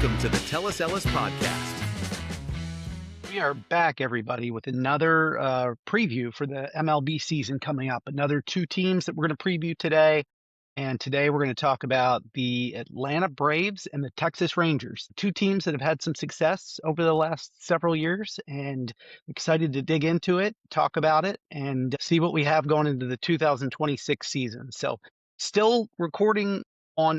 Welcome to the Tell Us Ellis podcast. We are back, everybody, with another preview for the MLB season coming up. Another two teams that we're going to preview today. And today we're going to talk about the Atlanta Braves and the Texas Rangers, two teams that have had some success over the last several years, and excited to dig into it, talk about it, and see what we have going into the 2026 season. So still recording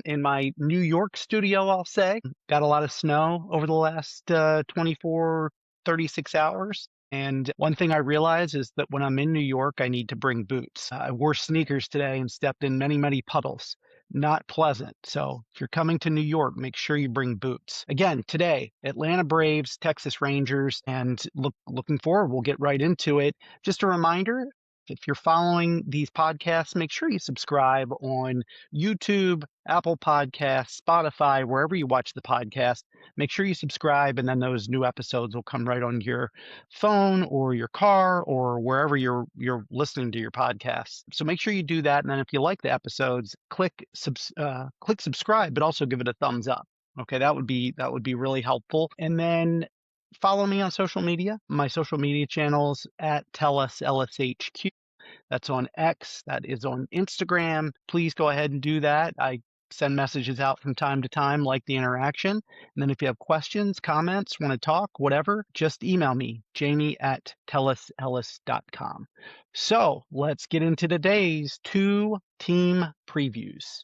in my New York studio, I'll say. Got a lot of snow over the last 24, 36 hours. And one thing I realize is that when I'm in New York, I need to bring boots. I wore sneakers today and stepped in many, many puddles. Not pleasant. So if you're coming to New York, make sure you bring boots. Again, today, Atlanta Braves, Texas Rangers, and looking forward, we'll get right into it. Just a reminder, if you're following these podcasts, make sure you subscribe on YouTube, Apple Podcasts, Spotify, wherever you watch the podcast. Make sure you subscribe, and then those new episodes will come right on your phone or your car or wherever you're listening to your podcasts. So make sure you do that, and then if you like the episodes, click subscribe, but also give it a thumbs up. Okay, that would be really helpful. And then follow me on social media. My social media channels at TellUsLSHQ. That's on X. That is on Instagram. Please go ahead and do that. I send messages out from time to time, like the interaction. And then if you have questions, comments, want to talk, whatever, just email me, jamie@tellusellis.com. So let's get into today's two team previews.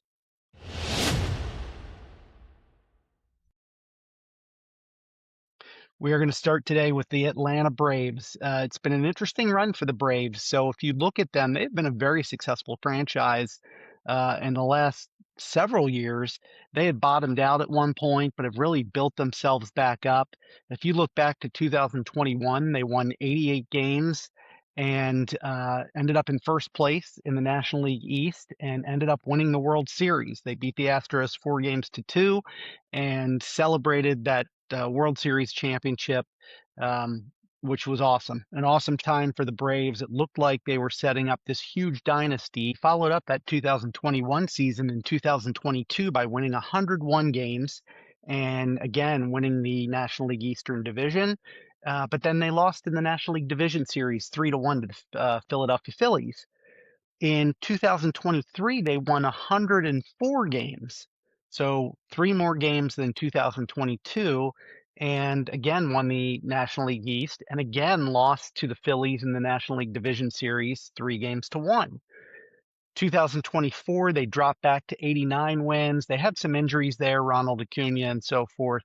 We are going to start today with the Atlanta Braves. It's been an interesting run for the Braves. So if you look at them, they've been a very successful franchise in the last several years. They had bottomed out at one point, but have really built themselves back up. If you look back to 2021, they won 88 games and ended up in first place in the National League East and ended up winning the World Series. They beat the Astros 4-2 and celebrated that World Series championship, which was awesome. An awesome time for the Braves. It looked like they were setting up this huge dynasty. Followed up that 2021 season in 2022 by winning 101 games and again winning the National League Eastern Division. But then they lost in the National League Division Series 3-1 to the Philadelphia Phillies. In 2023, they won 104 games. So 3 more games than 2022, and again won the National League East, and again lost to the Phillies in the National League Division Series 3-1. 2024, they dropped back to 89 wins. They had some injuries there, Ronald Acuna and so forth.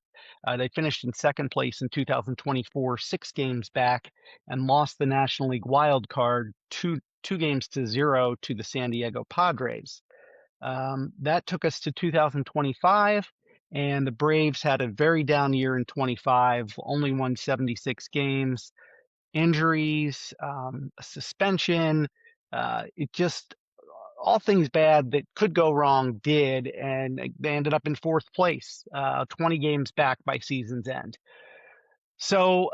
They finished in second place in 2024, 6 games back, and lost the National League wild card 2-0 to the San Diego Padres. That took us to 2025, and the Braves had a very down year in 25, only won 76 games, injuries, a suspension, it just all things bad that could go wrong did, and they ended up in fourth place, 20 games back by season's end. So,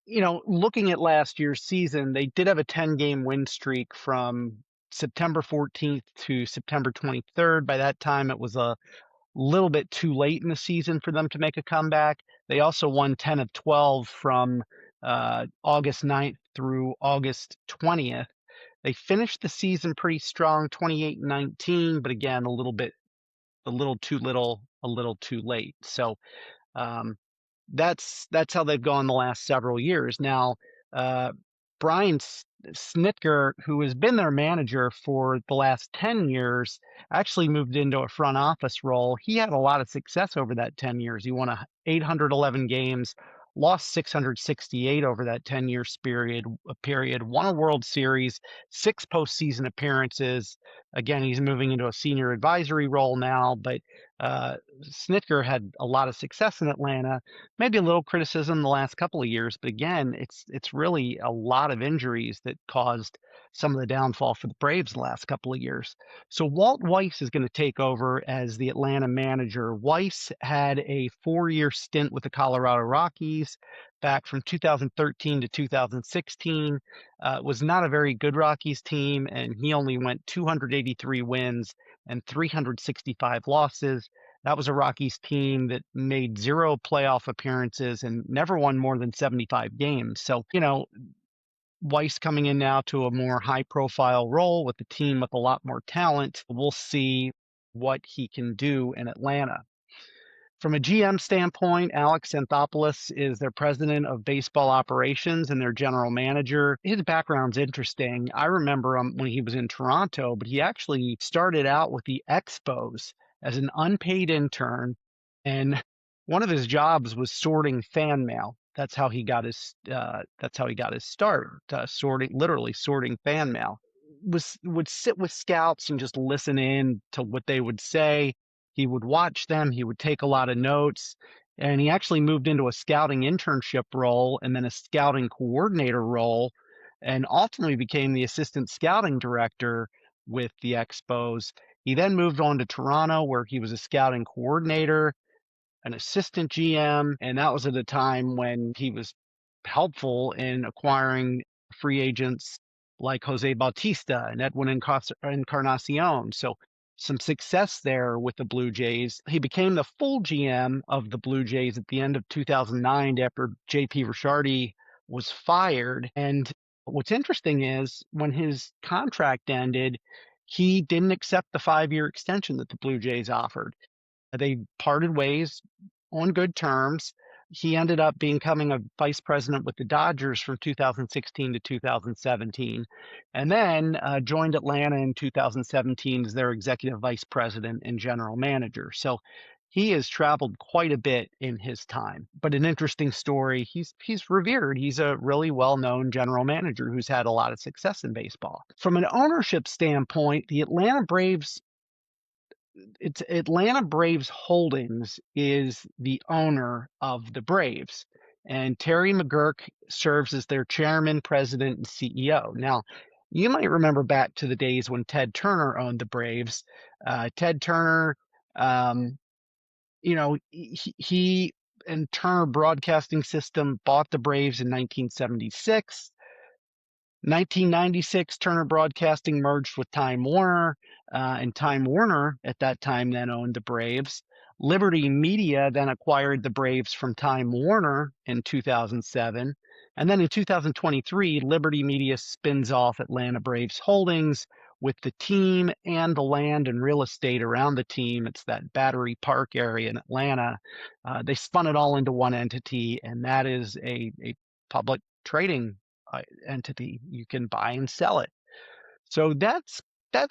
looking at last year's season, they did have a 10-game win streak from September 14th to September 23rd. By that time, it was a little bit too late in the season for them to make a comeback. They also won 10 of 12 from August 9th through August 20th. They finished the season pretty strong, 28-19, but again, a little too little, a little too late. So that's how they've gone the last several years. Now, Brian Snitker, who has been their manager for the last 10 years, actually moved into a front office role. He had a lot of success over that 10 years. He won 811 games, lost 668 over that 10-year period, won a World Series, 6 postseason appearances. Again, he's moving into a senior advisory role now, but Snitker had a lot of success in Atlanta, maybe a little criticism the last couple of years, but again, it's really a lot of injuries that caused some of the downfall for the Braves the last couple of years. So Walt Weiss is going to take over as the Atlanta manager. Weiss had a 4-year stint with the Colorado Rockies back from 2013 to 2016. It was not a very good Rockies team, and he only went 283 wins and 365 losses. That was a Rockies team that made zero playoff appearances and never won more than 75 games. So, Weiss coming in now to a more high profile role with the team with a lot more talent. We'll see what he can do in Atlanta. From a GM standpoint, Alex Anthopoulos is their president of baseball operations and their general manager. His background's interesting. I remember him when he was in Toronto, but he actually started out with the Expos as an unpaid intern, and one of his jobs was sorting fan mail. That's how he got his. That's how he got his start, literally sorting fan mail. Would sit with scouts and just listen in to what they would say. He would watch them, he would take a lot of notes, and he actually moved into a scouting internship role and then a scouting coordinator role, and ultimately became the assistant scouting director with the Expos. He then moved on to Toronto, where he was a scouting coordinator, an assistant GM, and that was at a time when he was helpful in acquiring free agents like Jose Bautista and Edwin Encarnacion. So some success there with the Blue Jays. He became the full GM of the Blue Jays at the end of 2009 after JP Ricciardi was fired. And what's interesting is when his contract ended, he didn't accept the 5-year extension that the Blue Jays offered. They parted ways on good terms. He ended up becoming a vice president with the Dodgers from 2016 to 2017, and then joined Atlanta in 2017 as their executive vice president and general manager. So he has traveled quite a bit in his time. But an interesting story, he's revered. He's a really well-known general manager who's had a lot of success in baseball. From an ownership standpoint, it's Atlanta Braves Holdings is the owner of the Braves, and Terry McGurk serves as their chairman, president, and CEO. Now, you might remember back to the days when Ted Turner owned the Braves. Ted Turner, um, he and Turner Broadcasting System bought the Braves in 1976. 1996, Turner Broadcasting merged with Time Warner, and Time Warner at that time then owned the Braves. Liberty Media then acquired the Braves from Time Warner in 2007. And then in 2023, Liberty Media spins off Atlanta Braves Holdings with the team and the land and real estate around the team. It's that Battery Park area in Atlanta. They spun it all into one entity, and that is a public trading entity. You can buy and sell it. So that's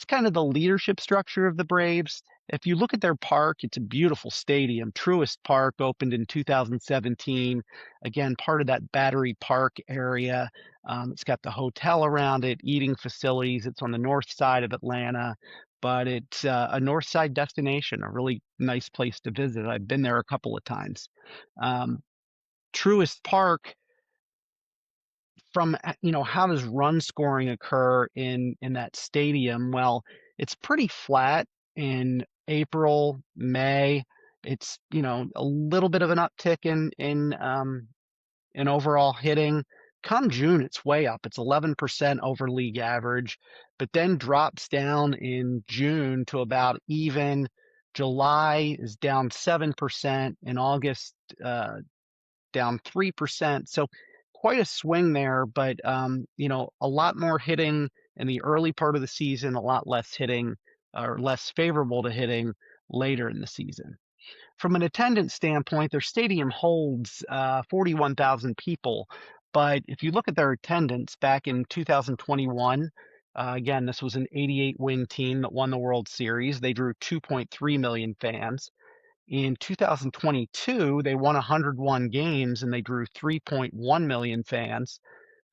kind of the leadership structure of the Braves. If you look at their park, it's a beautiful stadium. Truist Park opened in 2017. Again, part of that Battery Park area. It's got the hotel around it, eating facilities. It's on the north side of Atlanta, but it's a north side destination, a really nice place to visit. I've been there a couple of times. Truist Park, from how does run scoring occur in that stadium? Well, it's pretty flat in April, May. It's a little bit of an uptick in overall hitting. Come June, it's way up. It's 11% over league average, but then drops down in June to about even. July is down 7%. In August, down 3%. So quite a swing there, but a lot more hitting in the early part of the season, a lot less hitting or less favorable to hitting later in the season. From an attendance standpoint, their stadium holds 41,000 people, but if you look at their attendance back in 2021, again, this was an 88-win team that won the World Series. They drew 2.3 million fans. In 2022, they won 101 games and they drew 3.1 million fans.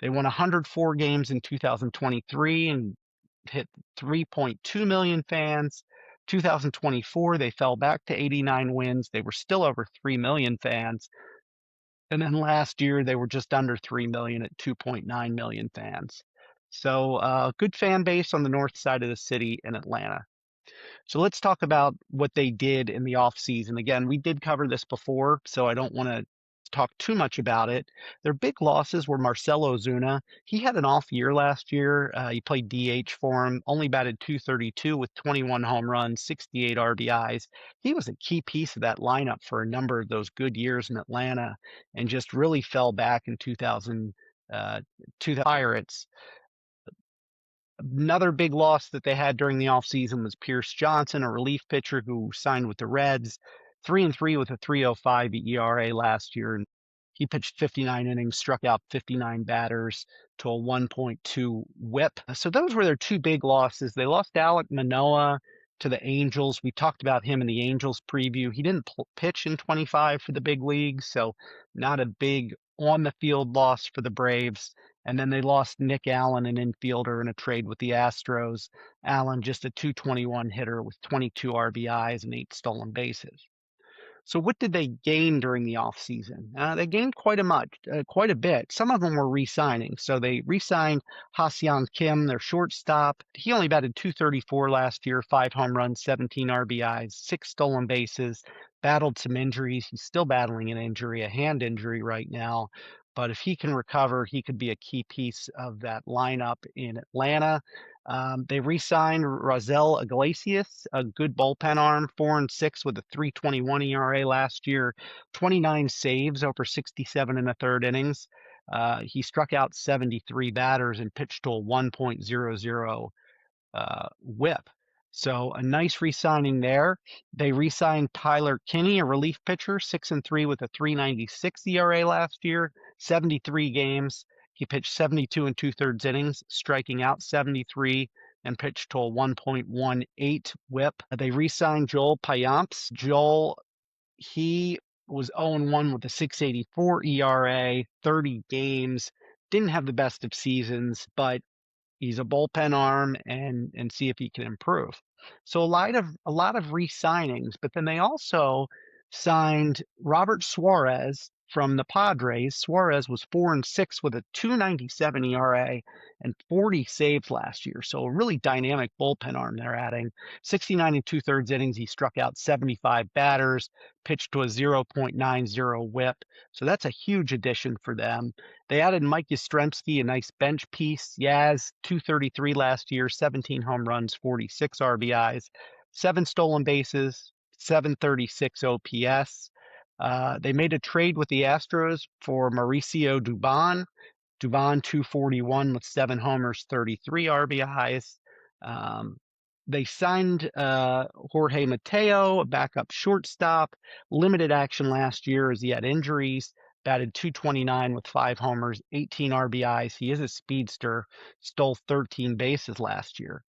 They won 104 games in 2023 and hit 3.2 million fans. 2024, they fell back to 89 wins. They were still over 3 million fans. And then last year, they were just under 3 million at 2.9 million fans. So good fan base on the north side of the city in Atlanta. So let's talk about what they did in the off season. Again, we did cover this before, so I don't want to talk too much about it. Their big losses were Marcelo Ozuna. He had an off year last year. He played DH for him, only batted 232 with 21 home runs, 68 RBIs. He was a key piece of that lineup for a number of those good years in Atlanta and just really fell back in 2000 to the Pirates. Another big loss that they had during the offseason was Pierce Johnson, a relief pitcher who signed with the Reds, 3-3 with a 3.05 ERA last year. And he pitched 59 innings, struck out 59 batters to a 1.2 whip. So those were their two big losses. They lost Alek Manoah to the Angels. We talked about him in the Angels preview. He didn't pitch in 25 for the big leagues, so not a big on the field loss for the Braves. And then they lost Nick Allen, an infielder, in a trade with the Astros. Allen, just a 221 hitter with 22 RBIs and 8 stolen bases. So what did they gain during the offseason? They gained quite a bit. Some of them were re-signing. So they re-signed Ha-Seong Kim, their shortstop. He only batted 234 last year, 5 home runs, 17 RBIs, 6 stolen bases, battled some injuries. He's still battling an injury, a hand injury right now. But if he can recover, he could be a key piece of that lineup in Atlanta. They re-signed Raisel Iglesias, a good bullpen arm, 4-6 with a 3.21 ERA last year, 29 saves over 67 and a third innings. He struck out 73 batters and pitched to a 1.00 whip. So a nice re-signing there. They re-signed Tyler Kinney, a relief pitcher, 6-3 with a 3.96 ERA last year, 73 games. He pitched 72 and two-thirds innings, striking out 73 and pitched to a 1.18 whip. They re-signed Joel Payamps. Joel, he was 0-1 with a 6.84 ERA, 30 games. Didn't have the best of seasons, but he's a bullpen arm and see if he can improve. So a lot of re-signings, but then they also signed Robert Suarez from the Padres. Suarez was 4-6 with a 2.97 ERA and 40 saves last year. So a really dynamic bullpen arm they're adding. 69 and two-thirds innings. He struck out 75 batters, pitched to a 0.90 whip. So that's a huge addition for them. They added Mike Yastrzemski, a nice bench piece. Yaz, 233 last year, 17 home runs, 46 RBIs, 7 stolen bases, 736 OPS. They made a trade with the Astros for Mauricio Dubon. Dubon, 241 with 7 homers, 33 RBIs. They signed Jorge Mateo, a backup shortstop. Limited action last year as he had injuries. Batted 229 with 5 homers, 18 RBIs. He is a speedster. Stole 13 bases last year.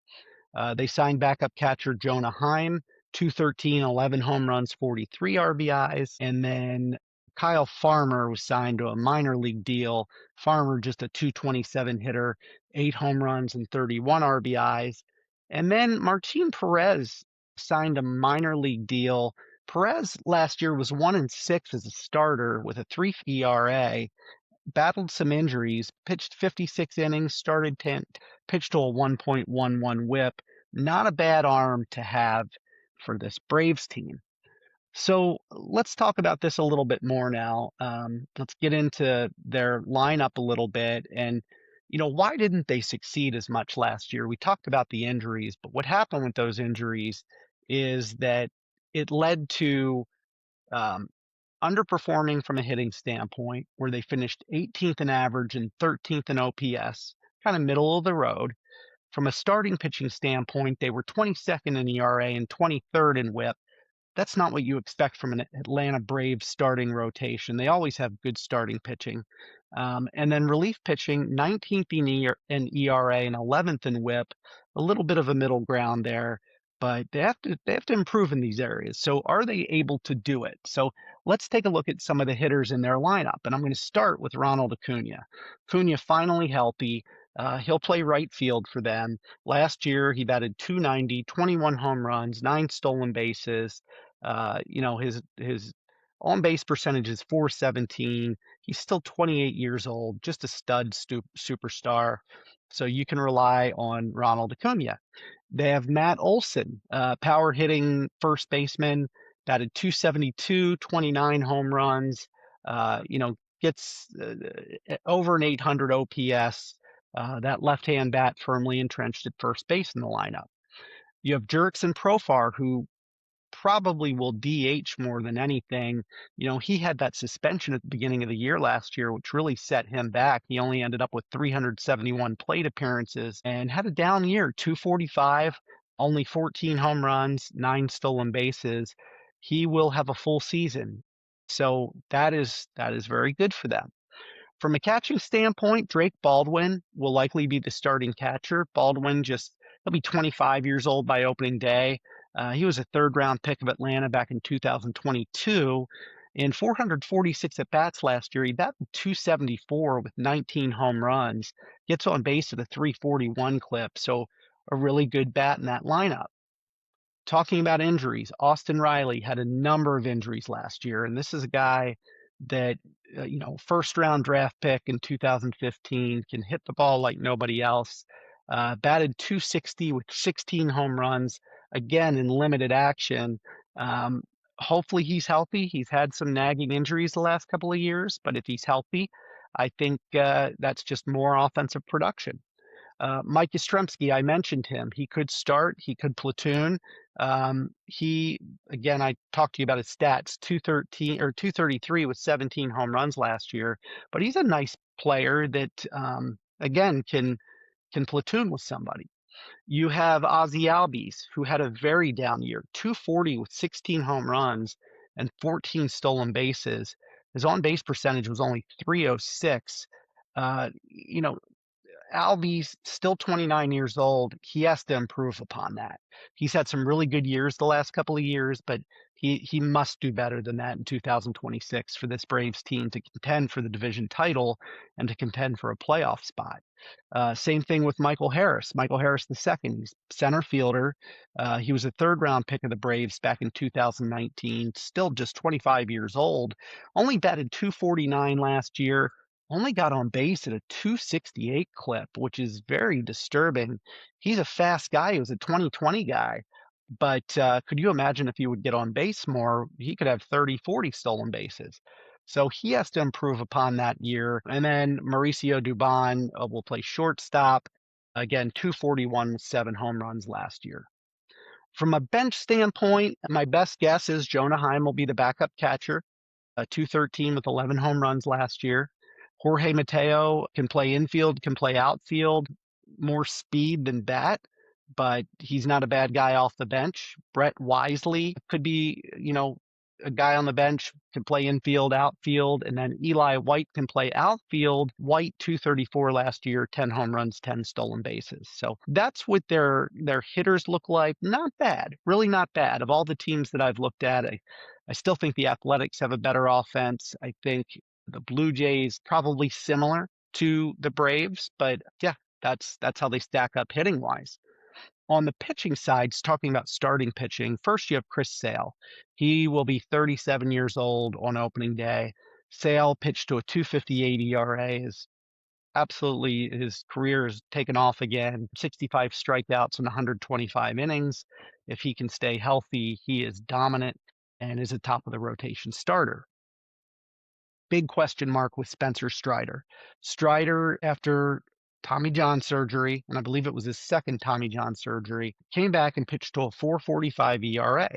They signed backup catcher Jonah Heim, 213, 11 home runs, 43 RBIs. And then Kyle Farmer was signed to a minor league deal. Farmer, just a 227 hitter, 8 home runs and 31 RBIs. And then Martin Perez signed a minor league deal. Perez last year was 1-6 as a starter with a 3 ERA, battled some injuries, pitched 56 innings, started 10, pitched to a 1.11 whip. Not a bad arm to have for this Braves team. So let's talk about this a little bit more now. Let's get into their lineup a little bit. And, why didn't they succeed as much last year? We talked about the injuries, but what happened with those injuries is that it led to underperforming from a hitting standpoint, where they finished 18th in average and 13th in OPS, kind of middle of the road. From a starting pitching standpoint, they were 22nd in ERA and 23rd in WHIP. That's not what you expect from an Atlanta Braves starting rotation. They always have good starting pitching. And then relief pitching, 19th in ERA and 11th in WHIP. A little bit of a middle ground there, but they have to improve in these areas. So are they able to do it? So let's take a look at some of the hitters in their lineup. And I'm going to start with Ronald Acuna. Acuna finally healthy. He'll play right field for them. Last year, he batted 290, 21 home runs, 9 stolen bases. His on base percentage is 417. He's still 28 years old, just a stud superstar. So you can rely on Ronald Acuna. They have Matt Olson, power hitting first baseman, batted 272, 29 home runs, Gets over an 800 OPS. That left-hand bat firmly entrenched at first base in the lineup. You have Jurickson Profar, who probably will DH more than anything. He had that suspension at the beginning of the year last year, which really set him back. He only ended up with 371 plate appearances and had a down year, 245, only 14 home runs, 9 stolen bases. He will have a full season. So that is very good for them. From a catching standpoint, Drake Baldwin will likely be the starting catcher. He'll be 25 years old by opening day. He was a third-round pick of Atlanta back in 2022. In 446 at-bats last year, he batted 274 with 19 home runs, gets on base at a 341 clip, so a really good bat in that lineup. Talking about injuries, Austin Riley had a number of injuries last year, and this is a guy that, first round draft pick in 2015, can hit the ball like nobody else. Batted 260 with 16 home runs, again in limited action. Um, Hopefully he's healthy. He's had some nagging injuries the last couple of years, but if he's healthy, I think that's just more offensive production. Mike Yastrzemski, I mentioned him. He could start. He could platoon. Again, I talked to you about his stats, 213 or 233 with 17 home runs last year. But he's a nice player that, again, can platoon with somebody. You have Ozzy Albies, who had a very down year, 240 with 16 home runs and 14 stolen bases. His on base percentage was only 306. Uh, you know, Alvy's still 29 years old. He has to improve upon that. He's had some really good years the last couple of years, but he must do better than that in 2026 for this Braves team to contend for the division title and to contend for a playoff spot. Same thing with Michael Harris. Michael Harris II, he's center fielder. He was a third round pick of the Braves back in 2019, still just 25 years old. Only batted 249 last year, only got on base at a 268 clip, which is very disturbing. He's a fast guy. He was a 2020 guy. But could you imagine if he would get on base more? He could have 30, 40 stolen bases. So he has to improve upon that year. And then Mauricio Dubon will play shortstop. Again, 241 with 7 home runs last year. From a bench standpoint, my best guess is Jonah Heim will be the backup catcher. 213 with 11 home runs last year. Jorge Mateo can play infield, can play outfield, more speed than bat, but he's not a bad guy off the bench. Brett Wisely could be, a guy on the bench, can play infield, outfield, and then Eli White can play outfield. White 234 last year, 10 home runs, 10 stolen bases. So that's what their hitters look like. Not bad, really not bad. Of all the teams that I've looked at, I still think the Athletics have a better offense. I think the Blue Jays probably similar to the Braves, but yeah, that's how they stack up hitting wise. On the pitching side, talking about starting pitching, first you have Chris Sale. He will be 37 years old on opening day. Sale pitched to a 2.58 ERA. His career has taken off again. 65 strikeouts in 125 innings. If he can stay healthy, he is dominant and is a top of the rotation starter. Big question mark with Spencer Strider. Strider, after Tommy John surgery, and I believe it was his second Tommy John surgery, came back and pitched to a 4.45 ERA.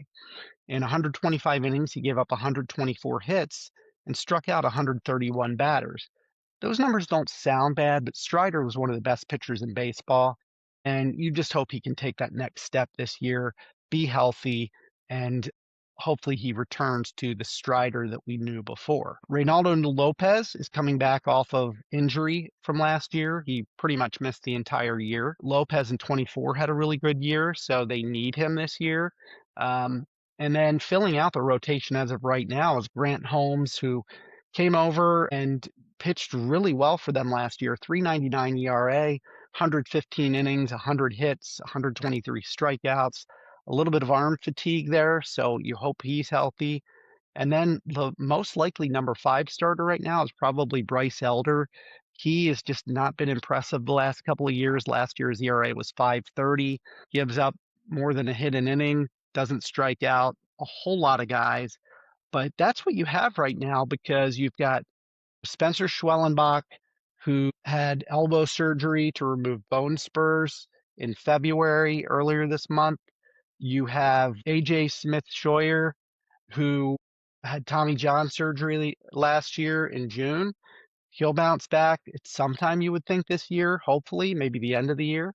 In 125 innings, he gave up 124 hits and struck out 131 batters. Those numbers don't sound bad, but Strider was one of the best pitchers in baseball, and you just hope he can take that next step this year, be healthy, and hopefully he returns to the Strider that we knew before. Reynaldo Lopez is coming back off of injury from last year. He pretty much missed the entire year. Lopez in 24 had a really good year, so they need him this year. And then filling out the rotation as of right now is Grant Holmes, who came over and pitched really well for them last year. 3.99 ERA, 115 innings, 100 hits, 123 strikeouts. A little bit of arm fatigue there, so you hope he's healthy. And then the most likely number 5 starter right now is probably Bryce Elder. He has just not been impressive the last couple of years. Last year's ERA was 5.30, gives up more than a hit an inning, doesn't strike out a whole lot of guys. But that's what you have right now because you've got Spencer Schwellenbach, who had elbow surgery to remove bone spurs in February earlier this month. You have AJ Smith Scheuer, who had Tommy John surgery last year in June. He'll bounce back at some time, you would think, this year, hopefully, maybe the end of the year.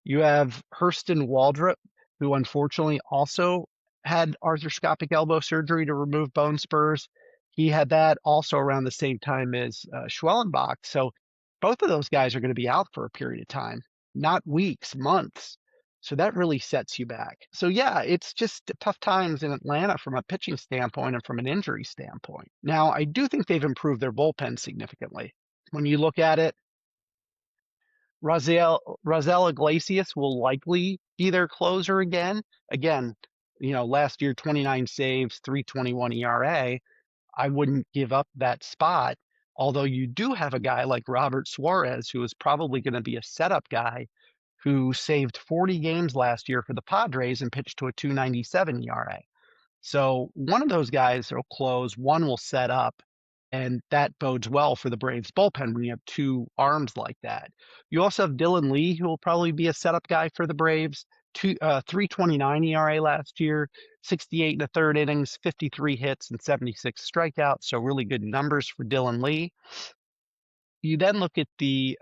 You have Hurston Waldrop, who unfortunately also had arthroscopic elbow surgery to remove bone spurs. He had that also around the same time as Schwellenbach. So both of those guys are going to be out for a period of time, not weeks, months. So that really sets you back. So yeah, it's just tough times in Atlanta from a pitching standpoint and from an injury standpoint. Now, I do think they've improved their bullpen significantly. When you look at it, Rosell Iglesias will likely be their closer again. Again, last year 29 saves, 3.21 ERA. I wouldn't give up that spot. Although you do have a guy like Robert Suarez, who is probably going to be a setup guy, who saved 40 games last year for the Padres and pitched to a 2.97 ERA. So one of those guys will close, one will set up, and that bodes well for the Braves bullpen when you have two arms like that. You also have Dylan Lee, who will probably be a setup guy for the Braves. 3.29 ERA last year, 68 in the third innings, 53 hits, and 76 strikeouts. So really good numbers for Dylan Lee. You then look at the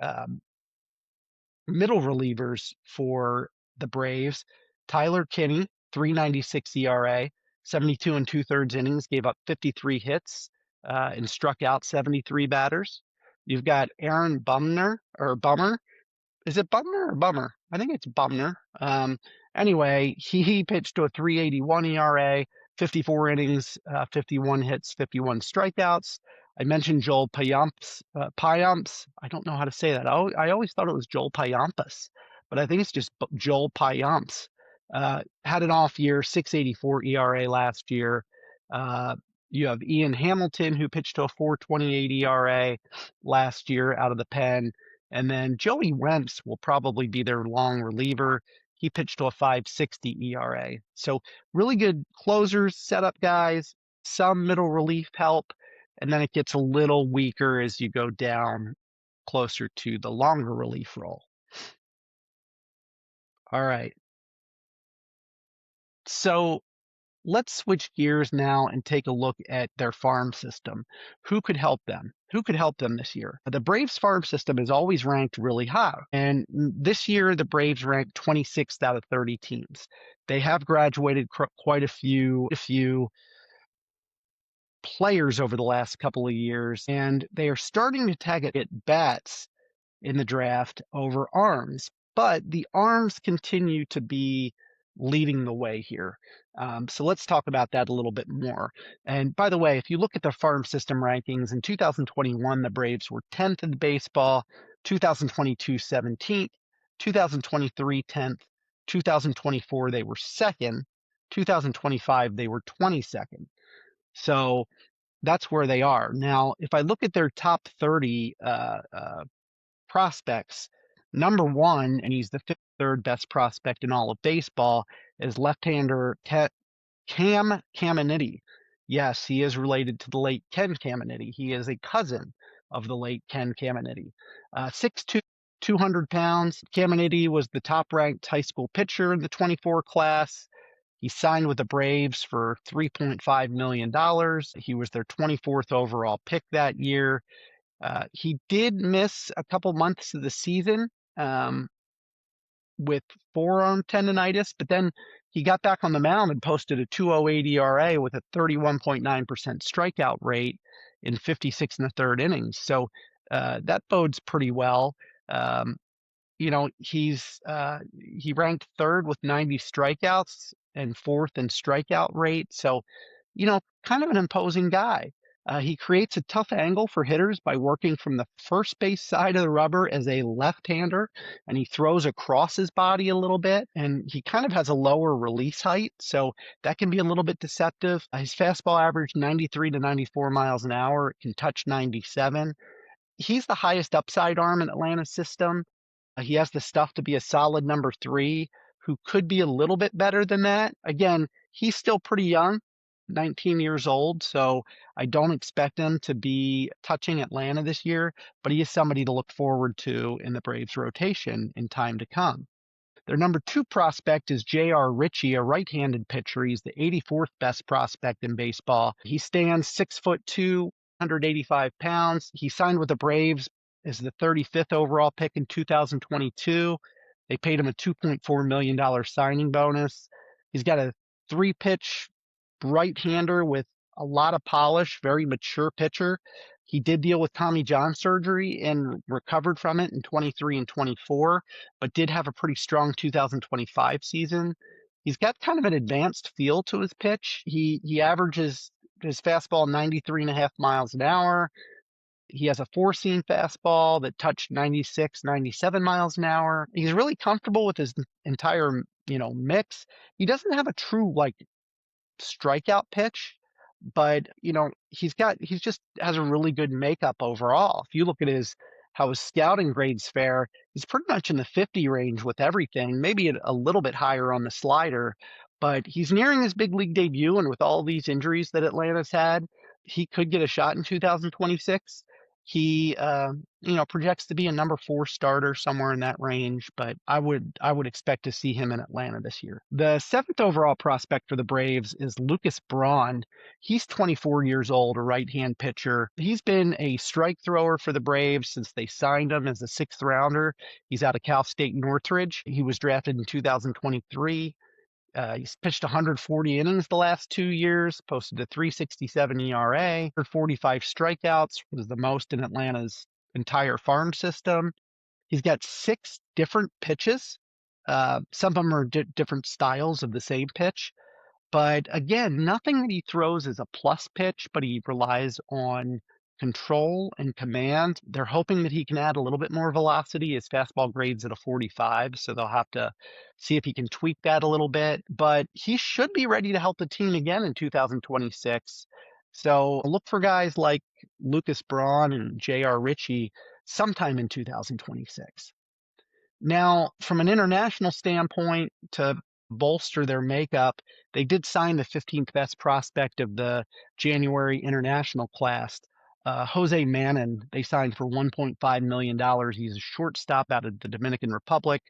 middle relievers for the Braves. Tyler Kinney, 3.96 ERA, 72 and two-thirds innings, gave up 53 hits and struck out 73 batters. You've got Aaron Bummer. Is it Bumner or Bummer? I think it's Bumner. Anyway, he pitched to a 3.81 ERA, 54 innings, 51 hits, 51 strikeouts. I mentioned Joel Payamps. I don't know how to say that. I always thought it was Joel Payampas, but I think it's just Joel Payamps. Had an off year, 6.84 ERA last year. You have Ian Hamilton, who pitched to a 4.28 ERA last year out of the pen. And then Joey Wentz will probably be their long reliever. He pitched to a 5.60 ERA. So really good closers, setup guys, some middle relief help, and then it gets a little weaker as you go down closer to the longer relief role. All right. So let's switch gears now and take a look at their farm system. Who could help them? Who could help them this year? The Braves farm system is always ranked really high. And this year, the Braves ranked 26th out of 30 teams. They have graduated quite a few players over the last couple of years, and they are starting to tag it at bats in the draft over arms. But the arms continue to be leading the way here. So let's talk about that a little bit more. And by the way, if you look at the farm system rankings, in 2021, the Braves were 10th in baseball, 2022, 17th, 2023, 10th, 2024, they were second, 2025, they were 22nd. So that's where they are. Now, if I look at their top 30 prospects, number one, and he's the third best prospect in all of baseball, is left-hander Cam Caminiti. Yes, he is related to the late Ken Caminiti. He is a cousin of the late Ken Caminiti. 6'2", 200 pounds. Caminiti was the top-ranked high school pitcher in the 24 class. He signed with the Braves for $3.5 million. He was their 24th overall pick that year. He did miss a couple months of the season with forearm tendonitis, but then he got back on the mound and posted a 2.08 ERA with a 31.9% strikeout rate in 56 and a third innings. So that bodes pretty well. He ranked third with 90 strikeouts and fourth in strikeout rate. So, kind of an imposing guy. He creates a tough angle for hitters by working from the first base side of the rubber as a left-hander, and he throws across his body a little bit, and he kind of has a lower release height, so that can be a little bit deceptive. His fastball average 93 to 94 miles an hour. It can touch 97. He's the highest upside arm in Atlanta's system. He has the stuff to be a solid number 3 who could be a little bit better than that. Again, he's still pretty young. 19 years old, so I don't expect him to be touching Atlanta this year, but he is somebody to look forward to in the Braves rotation in time to come. Their number two prospect is J.R. Ritchie, a right-handed pitcher. He's the 84th best prospect in baseball. He stands 6'2", 185 pounds. He signed with the Braves as the 35th overall pick in 2022. They paid him a $2.4 million signing bonus. He's got a three-pitch right-hander with a lot of polish, very mature pitcher. He did deal with Tommy John surgery and recovered from it in 23 and 24, but did have a pretty strong 2025 season. He's got kind of an advanced feel to his pitch. He averages his fastball 93.5 miles an hour. He has a four-seam fastball that touched 96, 97 miles an hour. He's really comfortable with his entire, mix. He doesn't have a true strikeout pitch, but he's just has a really good makeup overall. If you look at how his scouting grades fare, he's pretty much in the 50 range with everything, maybe a little bit higher on the slider, but he's nearing his big league debut, and with all these injuries that Atlanta's had, he could get a shot in 2026. He projects to be a number 4 starter somewhere in that range, but I would expect to see him in Atlanta this year. The 7th overall prospect for the Braves is Lucas Braun. He's 24 years old, a right-hand pitcher. He's been a strike thrower for the Braves since they signed him as a 6th rounder. He's out of Cal State Northridge. He was drafted in 2023. He's pitched 140 innings the last 2 years, posted a 3.67 ERA, 45 strikeouts, was the most in Atlanta's entire farm system. He's got 6 different pitches. Some of them are different styles of the same pitch. But again, nothing that he throws is a plus pitch, but he relies on control and command. They're hoping that he can add a little bit more velocity. His fastball grades at a 45, so they'll have to see if he can tweak that a little bit. But he should be ready to help the team again in 2026. So look for guys like Lucas Braun and J.R. Ritchie sometime in 2026. Now, from an international standpoint, to bolster their makeup, they did sign the 15th best prospect of the January international class, Jose Manin. They signed for $1.5 million. He's a shortstop out of the Dominican Republic.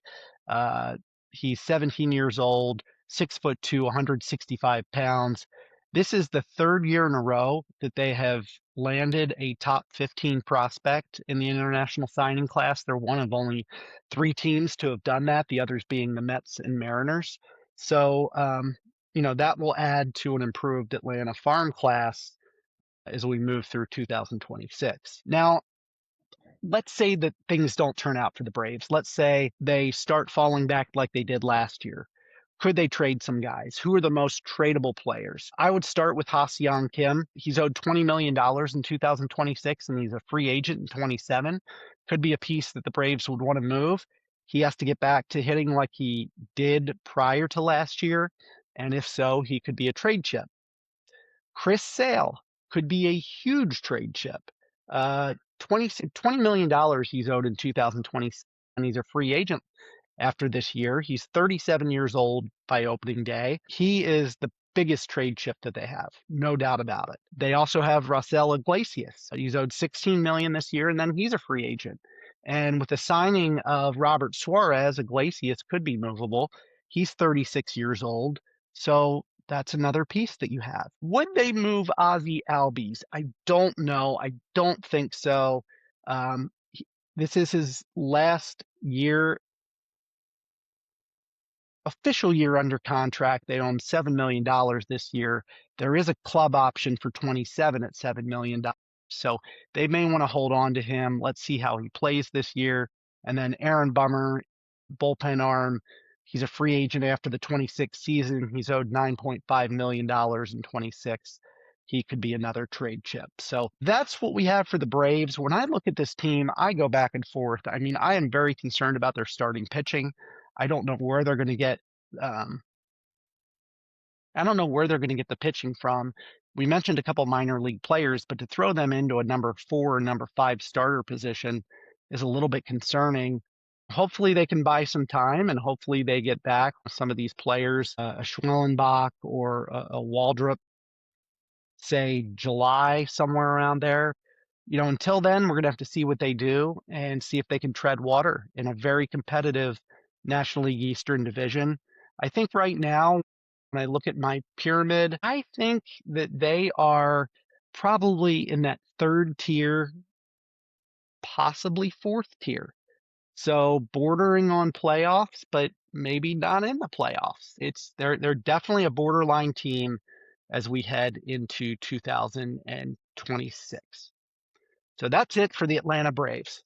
He's 17 years old, 6'2", 165 pounds. This is the 3rd year in a row that they have landed a top 15 prospect in the international signing class. They're one of only 3 teams to have done that, the others being the Mets and Mariners. So, that will add to an improved Atlanta farm class as we move through 2026. Now, let's say that things don't turn out for the Braves. Let's say they start falling back like they did last year. Could they trade some guys? Who are the most tradable players? I would start with Ha-Seong Kim. He's owed $20 million in 2026, and he's a free agent in 27. Could be a piece that the Braves would want to move. He has to get back to hitting like he did prior to last year, and if so, he could be a trade chip. Chris Sale could be a huge trade chip. $20 million he's owed in 2020, and he's a free agent after this year. He's 37 years old by opening day. He is the biggest trade chip that they have, no doubt about it. They also have Raisel Iglesias. He's owed $16 million this year, and then he's a free agent. And with the signing of Robert Suarez, Iglesias could be movable. He's 36 years old. So that's another piece that you have. Would they move Ozzie Albies? I don't know. I don't think so. This is his last year, official year under contract. They owe him $7 million this year. There is a club option for 27 at $7 million. So they may want to hold on to him. Let's see how he plays this year. And then Aaron Bummer, bullpen arm. He's a free agent after the 26 season. He's owed $9.5 million in 26. He could be another trade chip. So that's what we have for the Braves. When I look at this team, I go back and forth. I mean, I am very concerned about their starting pitching. I don't know where they're going to get. I don't know where they're going to get the pitching from. We mentioned a couple minor league players, but to throw them into a number 4 or number 5 starter position is a little bit concerning. Hopefully they can buy some time, and hopefully they get back some of these players, a Schwellenbach or a Waldrop. say July, somewhere around there. Until then, we're going to have to see what they do and see if they can tread water in a very competitive National League Eastern division. I think right now, when I look at my pyramid, I think that they are probably in that third tier, possibly fourth tier. So bordering on playoffs, but maybe not in the playoffs. They're definitely a borderline team as we head into 2026. So that's it for the Atlanta Braves.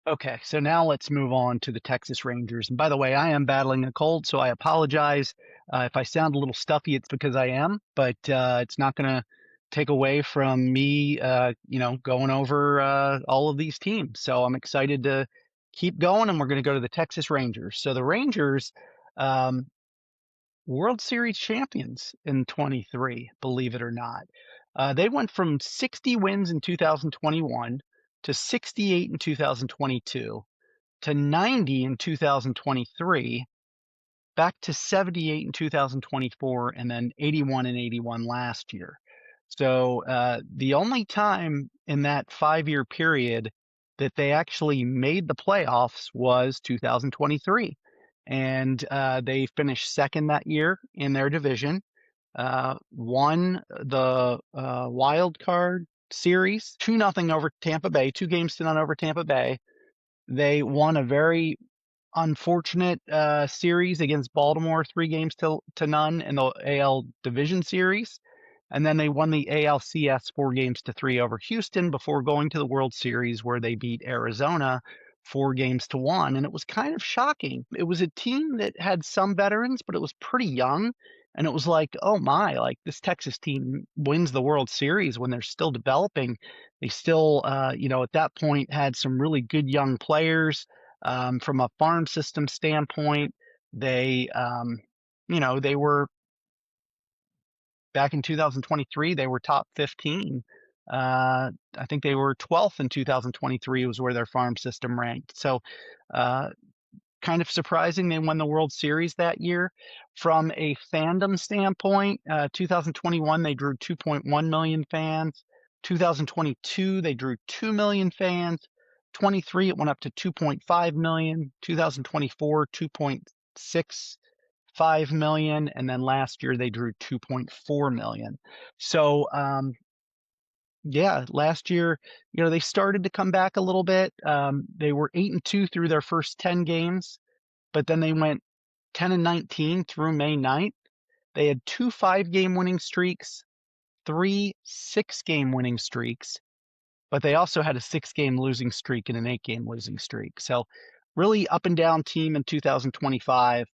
Okay, so now let's move on to the Texas Rangers. And by the way, I am battling a cold, so I apologize. If I sound a little stuffy, it's because I am, but it's not going to take away from me, going over all of these teams. So I'm excited to keep going, and we're going to go to the Texas Rangers. So the Rangers, um, World Series champions in 23, believe it or not. They went from 60 wins in 2021 to 68 in 2022 to 90 in 2023, back to 78 in 2024, and then 81 and 81 last year. So the only time in that 5-year period that they actually made the playoffs was 2023. And they finished second that year in their division, won the wild card series 2-0 over Tampa Bay, 2 games to none over Tampa Bay. They won a very unfortunate series against Baltimore, 3 games to none in the AL Division Series. And then they won the ALCS 4 games to 3 over Houston before going to the World Series, where they beat Arizona 4 games to 1. And it was kind of shocking. It was a team that had some veterans, but it was pretty young. And it was like, oh my, like this Texas team wins the World Series when they're still developing. They still, at that point had some really good young players. From a farm system standpoint, they, they were back in 2023, they were top 15. I think they were 12th in 2023 was where their farm system ranked. So, uh, kind of surprising they won the World Series that year. From a fandom standpoint, 2021 they drew 2.1 million fans. 2022 they drew 2 million fans. 23 it went up to 2.5 million. 2024 2.65 million, and then last year they drew 2.4 million. So yeah, last year, they started to come back a little bit. They were 8-2 through their first 10 games, but then they went 10-19 through May 9th. They had 2 5-game winning streaks, 3 6-game winning streaks, but they also had a 6-game losing streak and an 8-game losing streak. So really up and down team in 2025.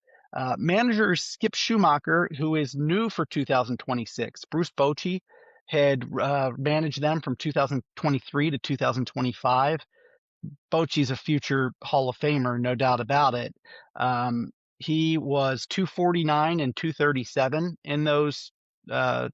Manager Skip Schumacher, who is new for 2026. Bruce Bochy had managed them from 2023 to 2025. Bochy's a future Hall of Famer, no doubt about it. He was 249 and 237 in those uh,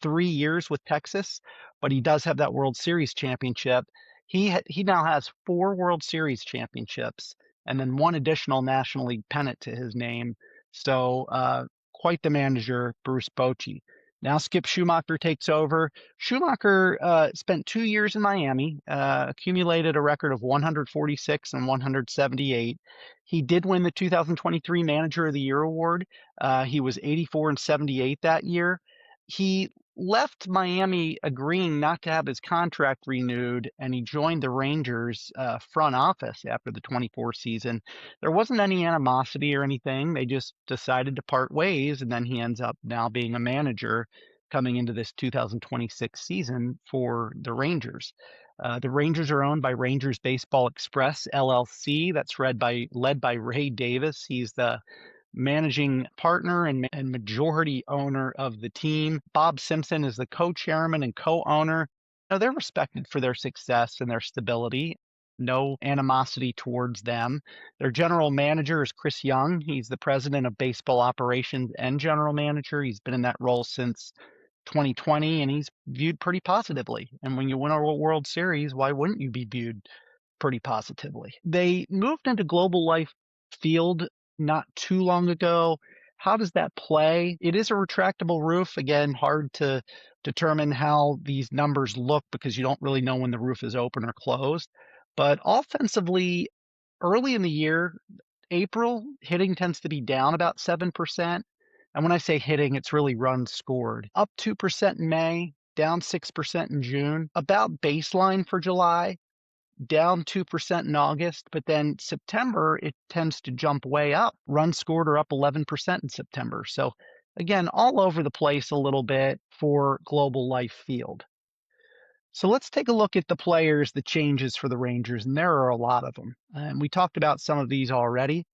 3 years with Texas, but he does have that World Series championship. He now has 4 World Series championships and then 1 additional National League pennant to his name. So quite the manager, Bruce Bochy. Now Skip Schumacher takes over. Schumacher spent 2 years in Miami, accumulated a record of 146 and 178. He did win the 2023 Manager of the Year award. He was 84 and 78 that year. He left Miami agreeing not to have his contract renewed, and he joined the Rangers front office after the 24 season. There wasn't any animosity or anything. They just decided to part ways, and then he ends up now being a manager coming into this 2026 season for the Rangers. The Rangers are owned by Rangers Baseball Express LLC. That's led by Ray Davis. He's the managing partner and majority owner of the team. Bob Simpson is the co-chairman and co-owner. They're respected for their success and their stability. No animosity towards them. Their general manager is Chris Young. He's the president of baseball operations and general manager. He's been in that role since 2020, and he's viewed pretty positively. And when you win a World Series, why wouldn't you be viewed pretty positively? They moved into global life field not too long ago. How does that play? It is a retractable roof. Again, hard to determine how these numbers look because you don't really know when the roof is open or closed. But offensively, early in the year, April, hitting tends to be down about 7%. And when I say hitting, it's really runs scored. Up 2% in May, down 6% in June, about baseline for July, down 2% in August, but then September, it tends to jump way up. Runs scored are up 11% in September. So again, all over the place a little bit for Global Life Field. So let's take a look at the players, the changes for the Rangers, and there are a lot of them. And we talked about some of these already,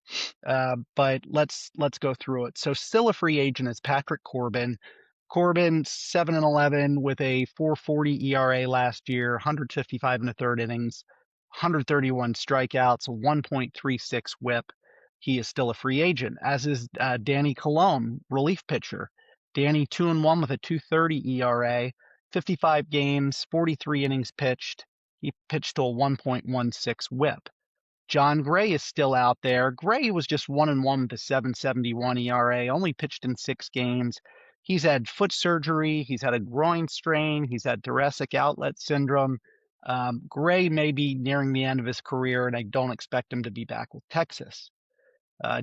but let's go through it. So still a free agent is Patrick Corbin. Corbin 7-11 with a 4.40 ERA last year, 155 and a third innings, 131 strikeouts, a 1.36 WHIP. He is still a free agent, as is Danny Colon, relief pitcher. Danny 2-1 with a 2.30 ERA, 55 games, 43 innings pitched. He pitched to a 1.16 WHIP. John Gray is still out there. Gray was just 1-1 with a 7.71 ERA, only pitched in 6 games. He's had foot surgery. He's had a groin strain. He's had thoracic outlet syndrome. Gray may be nearing the end of his career, and I don't expect him to be back with Texas.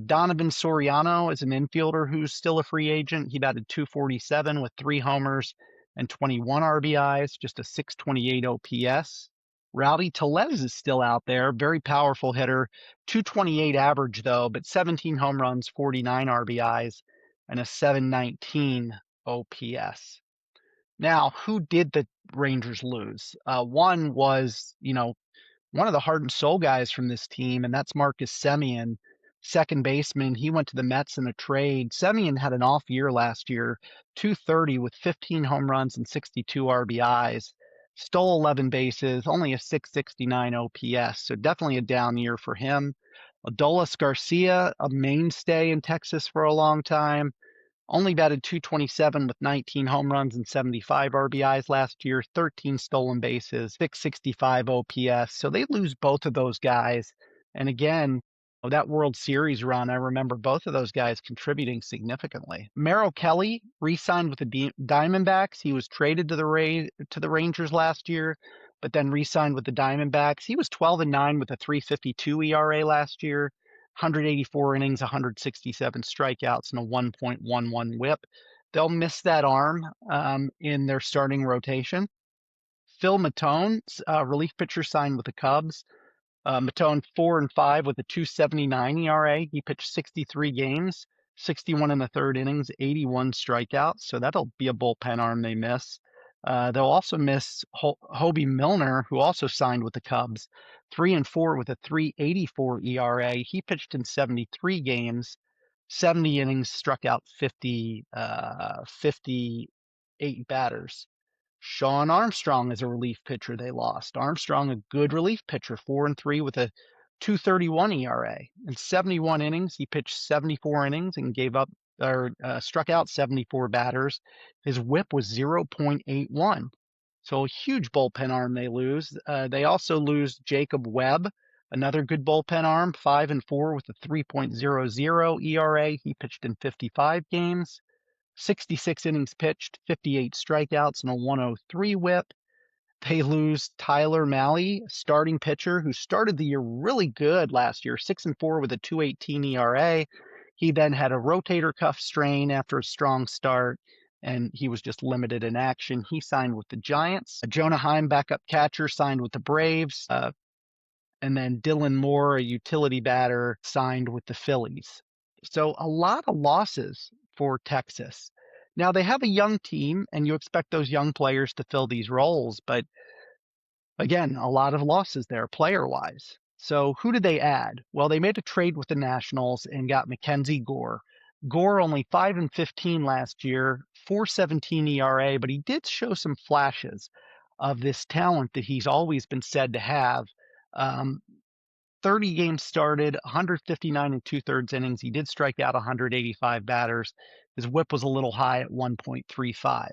Donovan Soriano is an infielder who's still a free agent. He batted 247 with 3 homers and 21 RBIs, just a 628 OPS. Rowdy Tellez is still out there, very powerful hitter, 228 average though, but 17 home runs, 49 RBIs, and a 719 OPS. Now, who did the Rangers lose? One was, one of the heart and soul guys from this team, and that's Marcus Semien, second baseman. He went to the Mets in a trade. Semien had an off year last year, 230 with 15 home runs and 62 RBIs, stole 11 bases, only a 669 OPS, so definitely a down year for him. Adolis Garcia, a mainstay in Texas for a long time, only batted 227 with 19 home runs and 75 RBIs last year, 13 stolen bases, 665 OPS. So they lose both of those guys. And again, that World Series run, I remember both of those guys contributing significantly. Merrill Kelly re-signed with the Diamondbacks. He was traded to the Rangers last year, but then re-signed with the Diamondbacks. He was 12-9 with a 3.52 ERA last year. 184 innings, 167 strikeouts, and a 1.11 WHIP. They'll miss that arm in their starting rotation. Phil Matone, relief pitcher, signed with the Cubs. Matone 4-5 with a 2.79 ERA. He pitched 63 games, 61 in the third innings, 81 strikeouts. So that'll be a bullpen arm they miss. They'll also miss Hobie Milner, who also signed with the Cubs, 3-4 with a 3.84 ERA. He pitched in 73 games, 70 innings, struck out 58 batters. Sean Armstrong is a relief pitcher they lost. Armstrong, a good relief pitcher, 4-3 with a 2.31 ERA. In 71 innings, he pitched 74 innings and struck out 74 batters. His WHIP was 0.81. So a huge bullpen arm they lose. They also lose Jacob Webb, another good bullpen arm, 5-4 with a 3.00 ERA. He pitched in 55 games. 66 innings pitched, 58 strikeouts, and a 103 WHIP. They lose Tyler Mahle, starting pitcher who started the year really good last year, 6-4 with a 2.18 ERA. He then had a rotator cuff strain after a strong start, and he was just limited in action. He signed with the Giants. Jonah Heim, backup catcher, signed with the Braves. And then Dylan Moore, a utility batter, signed with the Phillies. So a lot of losses for Texas. Now they have a young team, and you expect those young players to fill these roles, but again, a lot of losses there player-wise. So who did they add? Well, they made a trade with the Nationals and got Mackenzie Gore. Gore only 5-15 last year, 4.17 ERA, but he did show some flashes of this talent that he's always been said to have. 30 games started, 159 and 2/3 innings. He did strike out 185 batters. His WHIP was a little high at 1.35.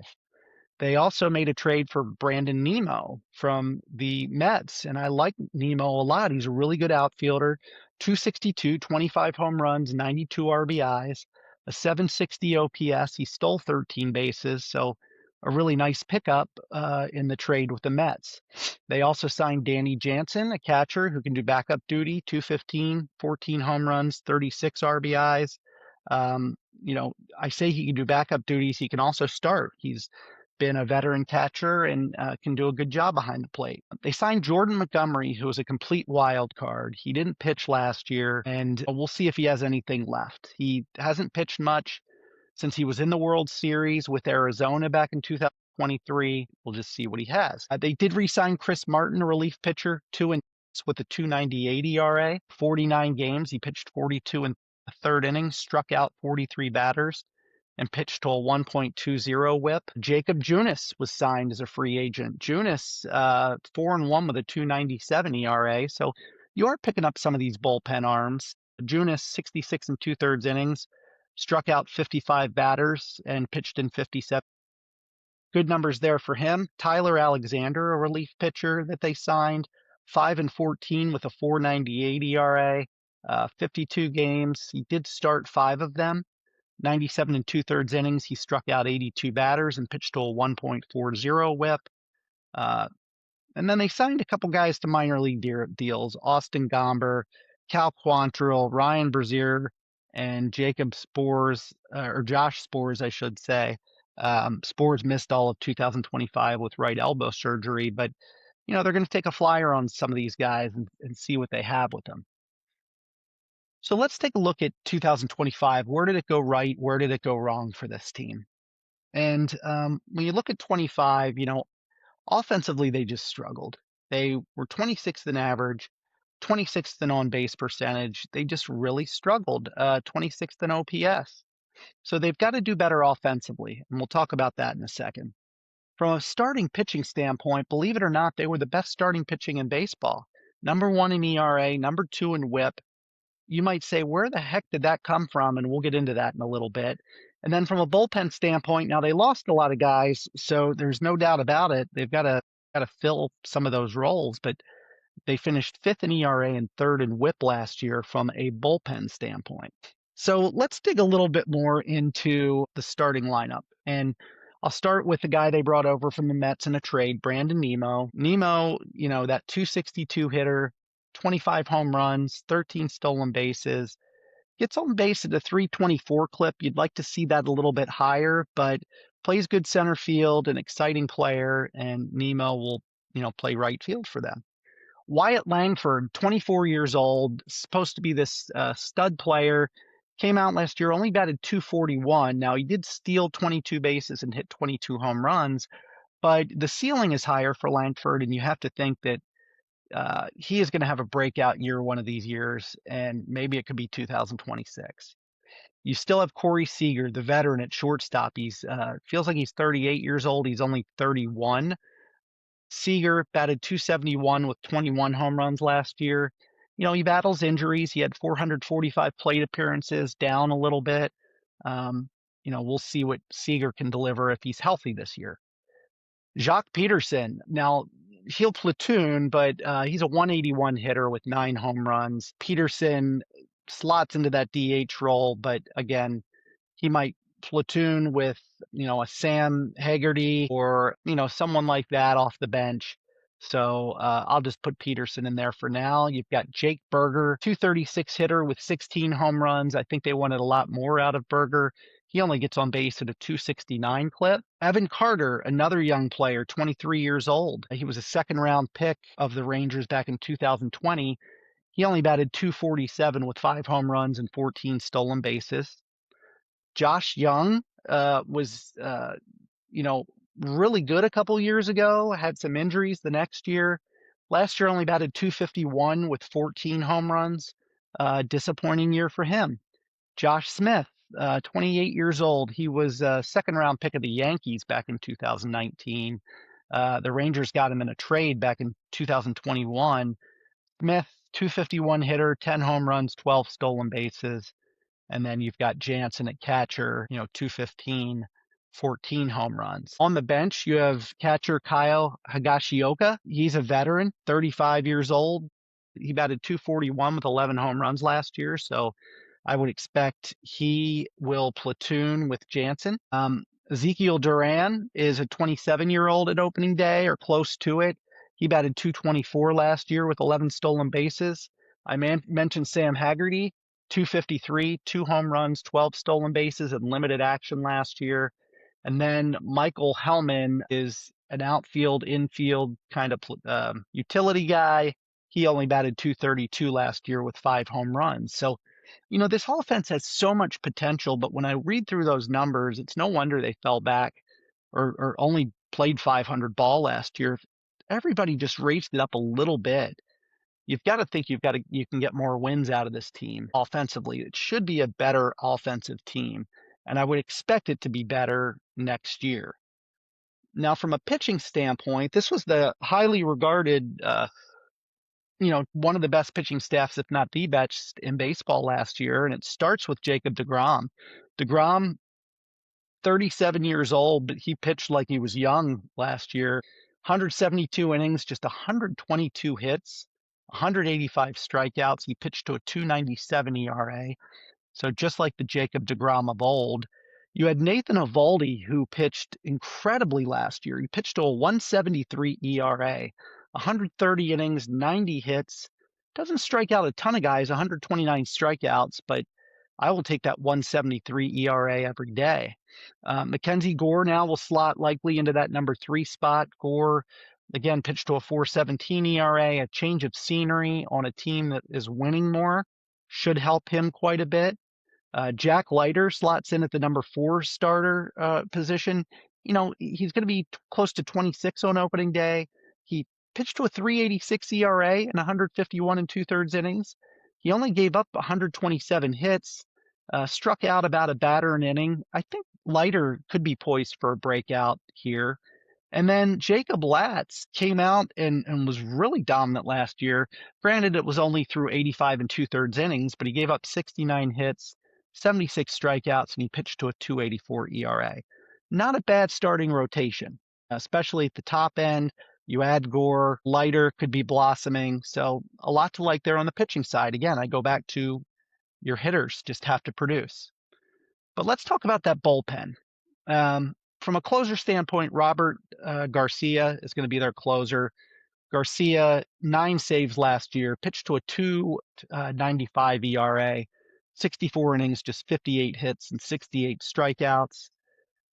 They also made a trade for Brandon Nimmo from the Mets, and I like Nimmo a lot. He's a really good outfielder, 262, 25 home runs, 92 RBIs, a 760 OPS. He stole 13 bases, so a really nice pickup in the trade with the Mets. They also signed Danny Jansen, a catcher who can do backup duty, 215, 14 home runs, 36 RBIs. I say he can do backup duties. He can also start. He's been a veteran catcher and can do a good job behind the plate. They signed Jordan Montgomery, who was a complete wild card. He didn't pitch last year, and we'll see if he has anything left. He hasn't pitched much since he was in the World Series with Arizona back in 2023. We'll just see what he has. They did re-sign Chris Martin, a relief pitcher, with a 298 ERA, 49 games. He pitched 42 in the third inning, struck out 43 batters, and pitched to a 1.20 whip. Jacob Junis was signed as a free agent. Junis, 4-1 with a 297 ERA. So you are picking up some of these bullpen arms. Junis, 66 and 2/3 innings, struck out 55 batters, and pitched in 57. Good numbers there for him. Tyler Alexander, a relief pitcher that they signed, 5-14 with a 4.98 ERA, 52 games. He did start 5 of them. 97 and 2/3 innings. He struck out 82 batters and pitched to a 1.40 whip. And then they signed a couple guys to minor league deals: Austin Gomber, Cal Quantrill, Ryan Brazier, and Jacob Spores, or Josh Spores, I should say. Spores missed all of 2025 with right elbow surgery, but they're going to take a flyer on some of these guys and see what they have with them. So let's take a look at 2025. Where did it go right? Where did it go wrong for this team? And when you look at 25, offensively, they just struggled. They were 26th in average, 26th in on-base percentage. They just really struggled, 26th in OPS. So they've got to do better offensively, and we'll talk about that in a second. From a starting pitching standpoint, believe it or not, they were the best starting pitching in baseball. Number 1 in ERA, number 2 in WHIP. You might say, where the heck did that come from? And we'll get into that in a little bit. And then from a bullpen standpoint, now they lost a lot of guys, so there's no doubt about it. They've got to fill some of those roles, but they finished 5th in ERA and 3rd in WHIP last year from a bullpen standpoint. So let's dig a little bit more into the starting lineup. And I'll start with the guy they brought over from the Mets in a trade, Brandon Nimmo. Nimmo, that 262 hitter, 25 home runs, 13 stolen bases, gets on base at a 324 clip. You'd like to see that a little bit higher, but plays good center field, an exciting player, and Nimmo will, play right field for them. Wyatt Langford, 24 years old, supposed to be this stud player, came out last year, only batted 241. Now, he did steal 22 bases and hit 22 home runs, but the ceiling is higher for Langford, and you have to think that he is going to have a breakout year one of these years, and maybe it could be 2026. You still have Corey Seager, the veteran at shortstop. He's feels like he's 38 years old. He's only 31. Seager batted 271 with 21 home runs last year. He battles injuries. He had 445 plate appearances, down a little bit. We'll see what Seager can deliver if he's healthy this year. Jacques Peterson, now he'll platoon, but he's a 181 hitter with 9 home runs. Peterson slots into that DH role, but again, he might platoon with, a Sam Haggerty or, someone like that off the bench. So I'll just put Peterson in there for now. You've got Jake Berger, 236 hitter with 16 home runs. I think they wanted a lot more out of Berger. He only gets on base at a 269 clip. Evan Carter, another young player, 23 years old. He was a second-round pick of the Rangers back in 2020. He only batted 247 with 5 home runs and 14 stolen bases. Josh Young was, really good a couple years ago, had some injuries the next year. Last year only batted 251 with 14 home runs. Disappointing year for him. Josh Smith, 28 years old. He was a second-round pick of the Yankees back in 2019. The Rangers got him in a trade back in 2021. Smith, 251 hitter, 10 home runs, 12 stolen bases. And then you've got Jansen at catcher, 215, 14 home runs. On the bench, you have catcher Kyle Higashioka. He's a veteran, 35 years old. He batted 241 with 11 home runs last year, so I would expect he will platoon with Jansen. Ezekiel Duran is a 27-year-old at opening day or close to it. He batted 224 last year with 11 stolen bases. I mentioned Sam Haggerty, 253, 2 home runs, 12 stolen bases, and limited action last year. And then Michael Hellman is an outfield, infield kind of utility guy. He only batted 232 last year with 5 home runs. So, this offense has so much potential, but when I read through those numbers, it's no wonder they fell back or only played 500 ball last year. Everybody just raised it up a little bit. You've got to think you can get more wins out of this team offensively. It should be a better offensive team, and I would expect it to be better next year. Now, from a pitching standpoint, this was the highly regarded, one of the best pitching staffs, if not the best in baseball last year, and it starts with Jacob deGrom. deGrom, 37 years old, but he pitched like he was young last year. 172 innings, just 122 hits, 185 strikeouts. He pitched to a 2.97 ERA. So just like the Jacob deGrom of old. You had Nathan Eovaldi, who pitched incredibly last year. He pitched to a 1.73 ERA, 130 innings, 90 hits. Doesn't strike out a ton of guys, 129 strikeouts, but I will take that 1.73 ERA every day. Mackenzie Gore now will slot likely into that number 3 spot. Gore, again, pitched to a 4.17 ERA. A change of scenery on a team that is winning more should help him quite a bit. Jack Leiter slots in at the number 4 starter position. He's going to be close to 26 on opening day. He pitched to a 3.86 ERA in 151 and 2/3 innings. He only gave up 127 hits, struck out about a batter an inning. I think Leiter could be poised for a breakout here. And then Jacob Latz came out and was really dominant last year. Granted, it was only through 85 and 2/3 innings, but he gave up 69 hits, 76 strikeouts, and he pitched to a 2.84 ERA. Not a bad starting rotation, especially at the top end. You add Gore, Leiter could be blossoming. So a lot to like there on the pitching side. Again, I go back to your hitters just have to produce. But let's talk about that bullpen. From a closer standpoint, Robert Garcia is going to be their closer. Garcia, 9 saves last year, pitched to a 2.95 ERA, 64 innings, just 58 hits and 68 strikeouts.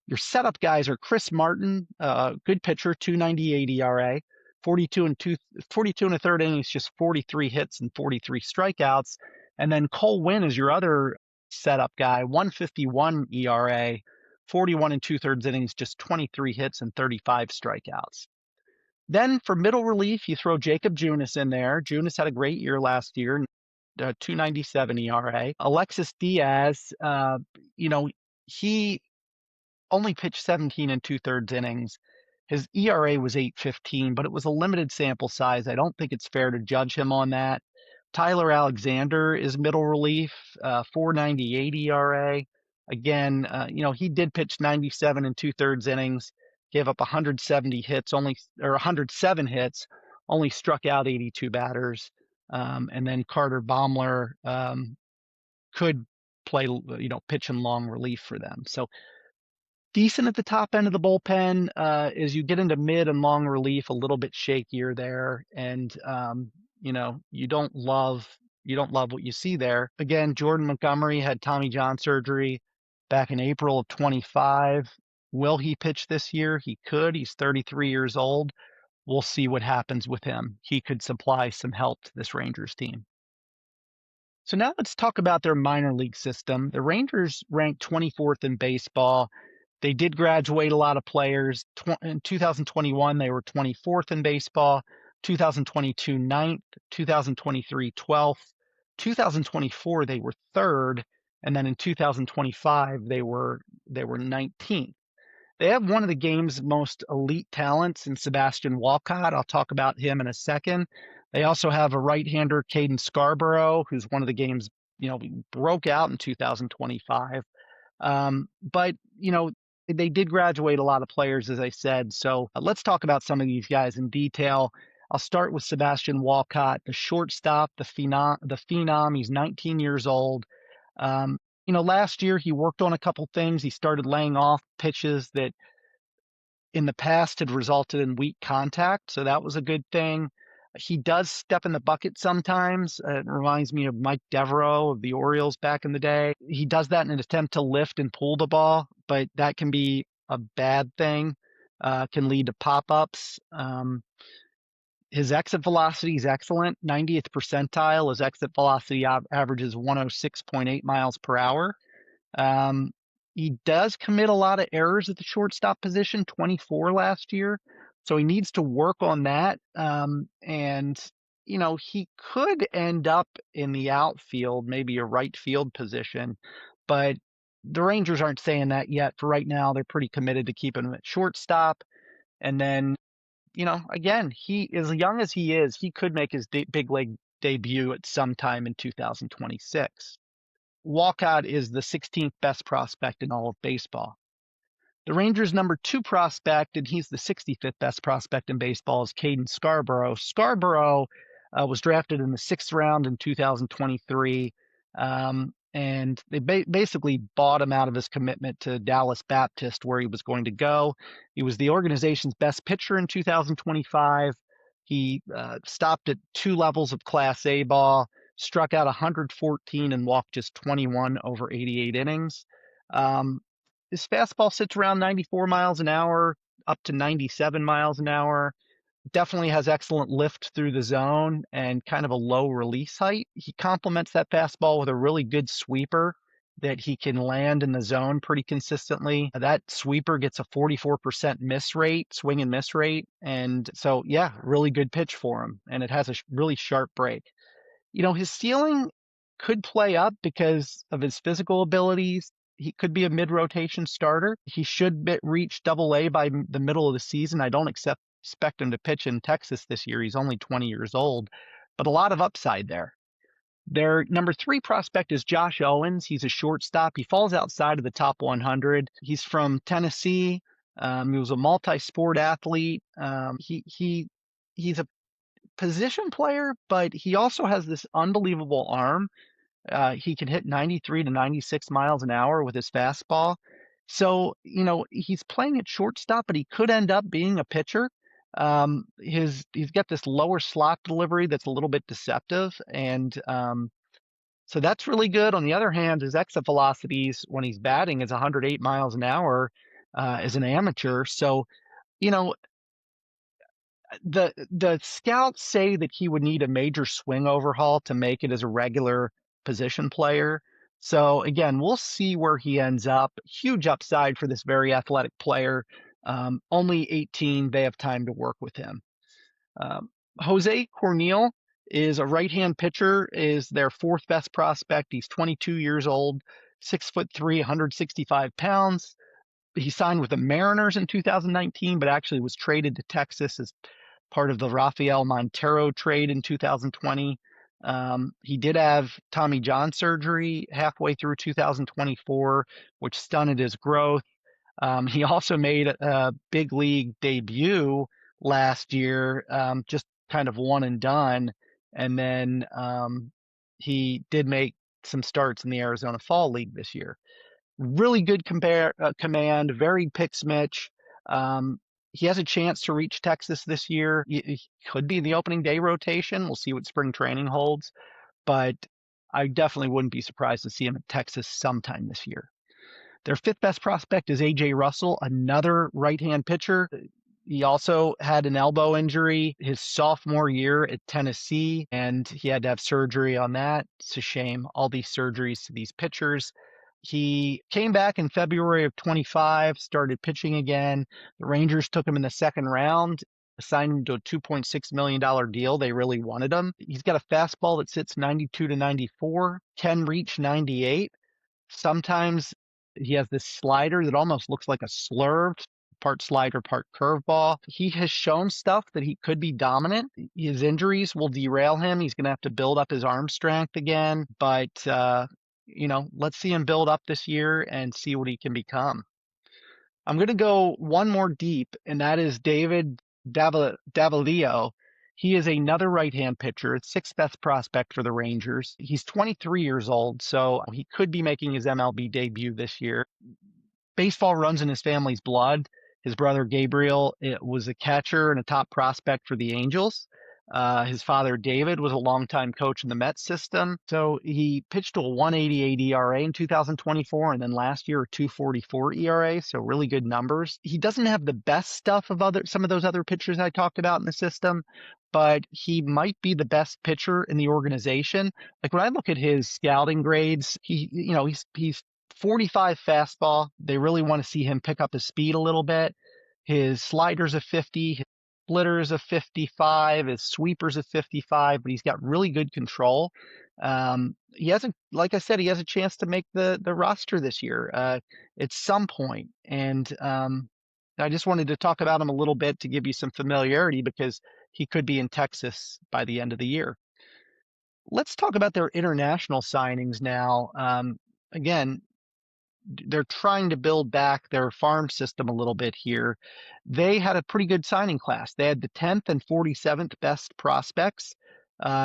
Your setup guys are Chris Martin, good pitcher, 2.98 ERA, 42 and 1/3 innings, just 43 hits and 43 strikeouts. And then Cole Winn is your other setup guy, 1.51 ERA, 41 and 2/3 innings, just 23 hits and 35 strikeouts. Then for middle relief, you throw Jacob Junis in there. Junis had a great year last year, 2.97 ERA. Alexis Diaz, he only pitched 17 and 2/3 innings. His ERA was 8.15, but it was a limited sample size. I don't think it's fair to judge him on that. Tyler Alexander is middle relief, 4.98 ERA. Again, he did pitch 97 and 2/3 innings, gave up 170 hits, 107 hits, only struck out 82 batters. And then Carter Baumler could play, pitch in long relief for them. So decent at the top end of the bullpen. As you get into mid and long relief, a little bit shakier there, and you don't love what you see there. Again, Jordan Montgomery had Tommy John surgery back in April of 25. Will he pitch this year? He could. He's 33 years old. We'll see what happens with him. He could supply some help to this Rangers team. So now let's talk about their minor league system. The Rangers ranked 24th in baseball. They did graduate a lot of players. In 2021, they were 24th in baseball. 2022, 9th. 2023, 12th. 2024, they were 3rd. And then in 2025, they were 19th. They have one of the game's most elite talents in Sebastian Walcott. I'll talk about him in a second. They also have a right-hander, Caden Scarborough, who's one of the game's, broke out in 2025. But, they did graduate a lot of players, as I said. So let's talk about some of these guys in detail. I'll start with Sebastian Walcott, the shortstop, the phenom. The phenom. He's 19 years old. Um, last year he worked on a couple things. He started laying off pitches that in the past had resulted in weak contact, so that was a good thing. He does step in the bucket sometimes. It reminds me of Mike Devereaux of the Orioles back in the day. He does that in an attempt to lift and pull the ball, but that can be a bad thing. Can lead to pop-ups. His exit velocity is excellent, 90th percentile. His exit velocity averages 106.8 miles per hour. Um, he does commit a lot of errors at the shortstop position, 24 last year. So he needs to work on that. He could end up in the outfield, maybe a right field position, but the Rangers aren't saying that yet. For right now, they're pretty committed to keeping him at shortstop. And then, again, he, as young as he is, he could make his big league debut at some time in 2026. Walcott is the 16th best prospect in all of baseball. The Rangers' number 2 prospect, and he's the 65th best prospect in baseball, is Caden Scarborough. Scarborough was drafted in the 6th round in 2023, and they basically bought him out of his commitment to Dallas Baptist, where he was going to go. He was the organization's best pitcher in 2025. He stopped at 2 levels of Class A ball, struck out 114 and walked just 21 over 88 innings. His fastball sits around 94 miles an hour, up to 97 miles an hour. Definitely has excellent lift through the zone and kind of a low release height. He complements that fastball with a really good sweeper that he can land in the zone pretty consistently. That sweeper gets a 44% miss rate, swing and miss rate. And so, yeah, really good pitch for him. And it has a really sharp break. His ceiling could play up because of his physical abilities. He could be a mid-rotation starter. He should reach Double-A by the middle of the season. I don't expect him to pitch in Texas this year. He's only 20 years old, but a lot of upside there. Their number 3 prospect is Josh Owens. He's a shortstop. He falls outside of the top 100. He's from Tennessee. He was a multi-sport athlete. He's a position player, but he also has this unbelievable arm. He can hit 93 to 96 miles an hour with his fastball. So, he's playing at shortstop, but he could end up being a pitcher. He's got this lower slot delivery that's a little bit deceptive, and so that's really good. On the other hand, his exit velocities when he's batting is 108 miles an hour as an amateur. So, you know, the scouts say that he would need a major swing overhaul to make it as a regular position player. So again, we'll see where he ends up. Huge upside for this very athletic player. Only 18, they have time to work with him. Jose Cornel is a right-hand pitcher, is their 4th best prospect. He's 22 years old, 6'3", 165 pounds. He signed with the Mariners in 2019, but actually was traded to Texas as part of the Rafael Montero trade in 2020. He did have Tommy John surgery halfway through 2024, which stunted his growth. He also made a big league debut last year, just kind of one and done. And then he did make some starts in the Arizona Fall League this year. Really good command, very pick Mitch. He has a chance to reach Texas this year. He could be in the opening day rotation. We'll see what spring training holds, but I definitely wouldn't be surprised to see him at Texas sometime this year. Their 5th best prospect is A.J. Russell, another right-hand pitcher. He also had an elbow injury his sophomore year at Tennessee, and he had to have surgery on that. It's a shame, all these surgeries to these pitchers. He came back in February of 25, started pitching again. The Rangers took him in the 2nd round, assigned him to a $2.6 million deal. They really wanted him. He's got a fastball that sits 92 to 94, can reach 98. Sometimes he has this slider that almost looks like a slurved, part slider, part curveball. He has shown stuff that he could be dominant. His injuries will derail him. He's going to have to build up his arm strength again, but let's see him build up this year and see what he can become. I'm going to go one more deep, and that is David Davalillo. He is another right-hand pitcher, sixth best prospect for the Rangers. He's 23 years old, so he could be making his MLB debut this year. Baseball runs in his family's blood. His brother Gabriel was a catcher and a top prospect for the Angels. His father David was a longtime coach in the Mets system. So he pitched to a 188 ERA in 2024, and then last year a 244 ERA. So really good numbers. He doesn't have the best stuff of some of those other pitchers I talked about in the system, but he might be the best pitcher in the organization. Like when I look at his scouting grades, he's 45 fastball. They really want to see him pick up his speed a little bit. His slider's a 50, his splitter's a 55, his sweeper's a 55, but he's got really good control. He hasn't, like I said, he has a chance to make the roster this year at some point. And I just wanted to talk about him a little bit to give you some familiarity because he could be in Texas by the end of the year. Let's talk about their international signings now. Again, they're trying to build back their farm system a little bit here. They had a pretty good signing class. They had the 10th and 47th best prospects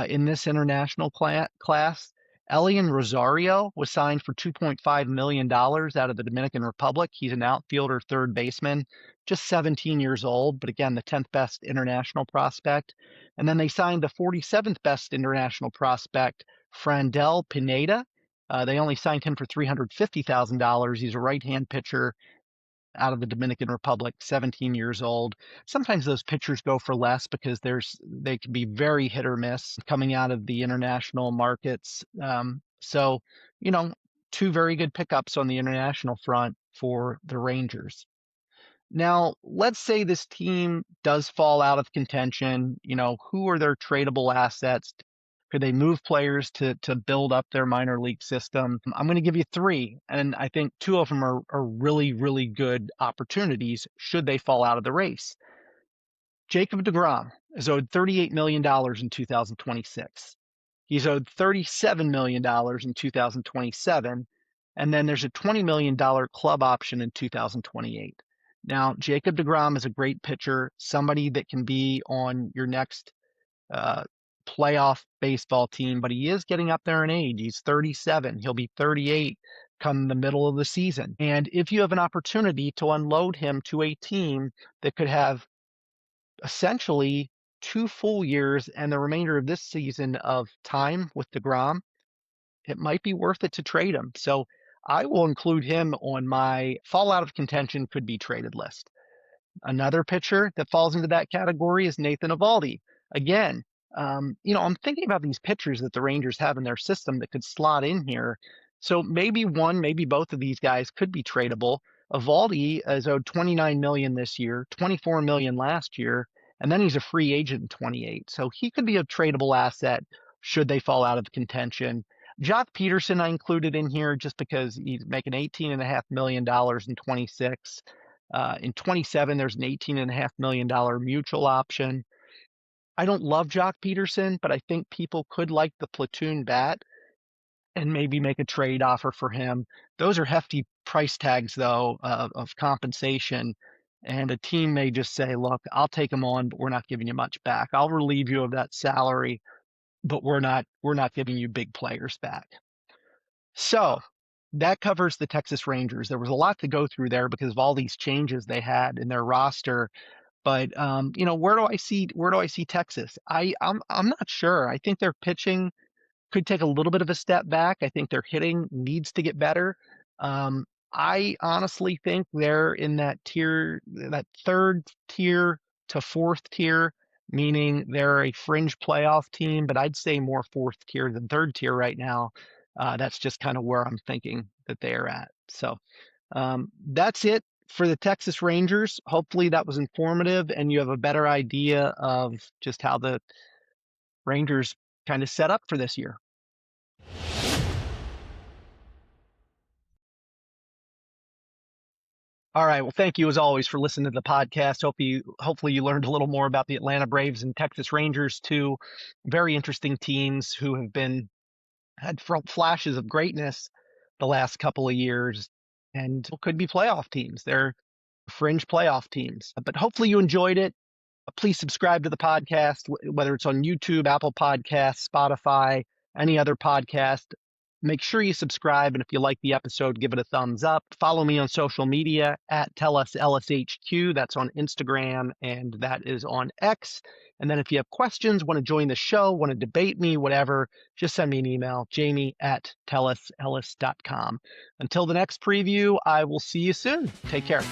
in this international class. Elian Rosario was signed for $2.5 million out of the Dominican Republic. He's an outfielder, third baseman, just 17 years old, but again, the 10th best international prospect. And then they signed the 47th best international prospect, Frandel Pineda. They only signed him for $350,000. He's a right-hand pitcher out of the Dominican Republic, 17 years old. Sometimes those pitchers go for less because they can be very hit or miss coming out of the international markets. So, two very good pickups on the international front for the Rangers. Now, let's say this team does fall out of contention. Who are their tradable assets? Could they move players to build up their minor league system? I'm going to give you three, and I think two of them are really, really good opportunities should they fall out of the race. Jacob deGrom is owed $38 million in 2026. He's owed $37 million in 2027, and then there's a $20 million club option in 2028. Now, Jacob deGrom is a great pitcher, somebody that can be on your next playoff baseball team, but he is getting up there in age. He's 37. He'll be 38 come the middle of the season. And if you have an opportunity to unload him to a team that could have essentially 2 full years and the remainder of this season of time with deGrom, it might be worth it to trade him. So I will include him on my fall out of contention could be traded list. Another pitcher that falls into that category is Nathan Eovaldi. Again, I'm thinking about these pitchers that the Rangers have in their system that could slot in here. So maybe one, maybe both of these guys could be tradable. Eovaldi is owed $29 million this year, $24 million last year, and then he's a free agent in 28. So he could be a tradable asset should they fall out of contention. Jock Peterson I included in here just because he's making $18.5 million in 26. In 27, there's an $18.5 million mutual option. I don't love Jock Peterson, but I think people could like the platoon bat and maybe make a trade offer for him. Those are hefty price tags, though, of compensation. And a team may just say, look, I'll take him on, but we're not giving you much back. I'll relieve you of that salary, but we're not giving you big players back. So that covers the Texas Rangers. There was a lot to go through there because of all these changes they had in their roster. But where do I see Texas? I'm not sure. I think their pitching could take a little bit of a step back. I think their hitting needs to get better. I honestly think they're in that tier, that third tier to fourth tier, meaning they're a fringe playoff team, but I'd say more fourth tier than third tier right now. That's just kind of where I'm thinking that they are at. So that's it for the Texas Rangers. Hopefully that was informative and you have a better idea of just how the Rangers kind of set up for this year. All right. Well, thank you as always for listening to the podcast. Hopefully you learned a little more about the Atlanta Braves and Texas Rangers, two very interesting teams who have had flashes of greatness the last couple of years and could be playoff teams. fringe playoff teams. But hopefully you enjoyed it. Please subscribe to the podcast, whether it's on YouTube, Apple Podcasts, Spotify, any other podcast. Make sure you subscribe, and if you like the episode, give it a thumbs up. Follow me on social media at TellUsEllisHQ. That's on Instagram, and that is on X. And then if you have questions, want to join the show, want to debate me, whatever, just send me an email, jamie@tellusellis.com. Until the next preview, I will see you soon. Take care.